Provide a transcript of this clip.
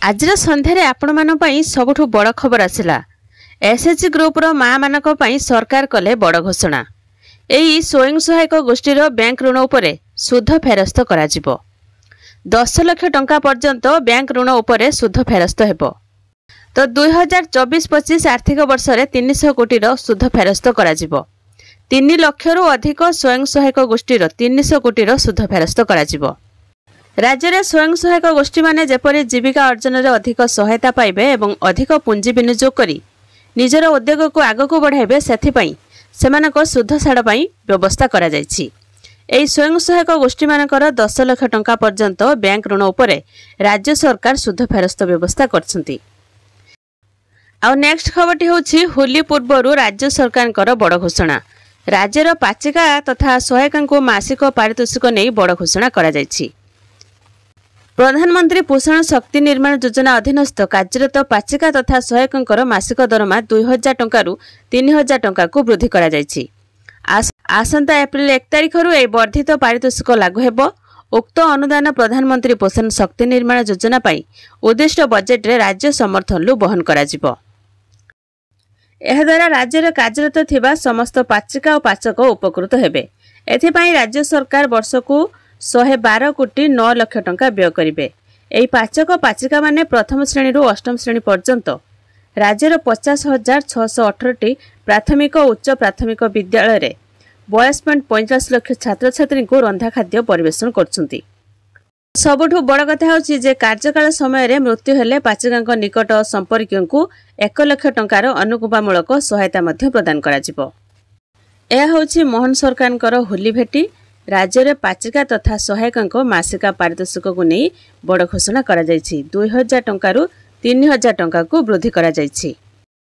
आजर संध्यारे आपण मानन पई सबठु बड़ खबर आसिला। एसएचजी ग्रुप रो मां मानक पई सरकार कले बड़ घोषणा। एई स्वयं सहायक गोष्ठीर बैंक ऋण उपरे सुध फेरस्त करा जिवो। 10 लाख टंका पर्यंत बैंक ऋण उपरे सुध फेरस्त हेबो। तो 2024-25 आर्थिक वर्ष रे 300 कोटी रो सुध फेरस्त करा जिवो। 3 लाख रु अधिक स्वयं सहायक गोष्ठीर 300 कोटी रो सुध फेरस्त करा जिवो। राज्य में स्वयं सहायक गोष्ठी माने जेपरि जीविका अर्जन रे अधिक सहायता पाइबे एवं अधिक पुंजी विनियोग करी निजर उद्योग को आगक बढ़ाइबे सेथिपई सेमानक सुध छाड़ पई व्यवस्था करा जायछि। एई स्वयं सहायक गोष्ठी मानकर 10 लाख टंका पर्यंत बैंक ऋण उपरे राज्य सरकार सुध फेरस्त व्यवस्था करछंती। आ नेक्स्ट खबरटी होछि होली पूर्वरु राज्य सरकारकर बड़ घोषणा। राज्यर पाचिका तथा सहायकଙ୍କୁ मासिक पारितोषिक नै बड़ घोषणा करा जायछि। प्रधानमंत्री पोषण शक्ति निर्माण योजना अधीनस्थ कार्यरत पाचिका तथा सहायकଙ୍କର मासिक दरमा 2000 टंकारु 3000 टंका को वृद्धि करा जायछि। आसंता एप्रिल 1 तारिखरु ए वर्धित पारितोषिक लागू हेबो। उक्त अनुदान प्रधानमंत्री पोषण शक्ति निर्माण योजना पई उद्दिष्ट बजेट रे राज्य समर्थन लु बहन करा जिवो। एहा द्वारा राज्य रे कार्यरत थिबा समस्त पाचिका और पाचक उपकृत हेबे। एथि पई राज्य सरकार वर्ष को 112 कोटी 9 लाख टंका व्यय करिवे। एई पाचक पाचिका माने प्रथम श्रेणी रु अष्टम श्रेणी पर्यंत राज्यर 50,618 टी प्राथमिक और उच्च प्राथमिक विद्यालय रे 22.50 लाख छात्र छात्री को रंधा खाद्य परिवेषण करछुंती। सबुठु बड़ कथा होछि जे कार्यकाल समय रे मृत्यु हेले पाचिका निकट संपर्कियों को 1 लाख टंकार अनुकंपामूलक सहायता मध्य प्रदान करा जिवो। एहा होछि मोहन सरकारकर होली भेटी। राज्य रे पाचिका तथा सहायकଙ୍କ मासिका पारितोषिक को नहीं बड़ घोषणा करा जायछि। 2000 टंकारु 3000 टंका को वृद्धि करा जायछि।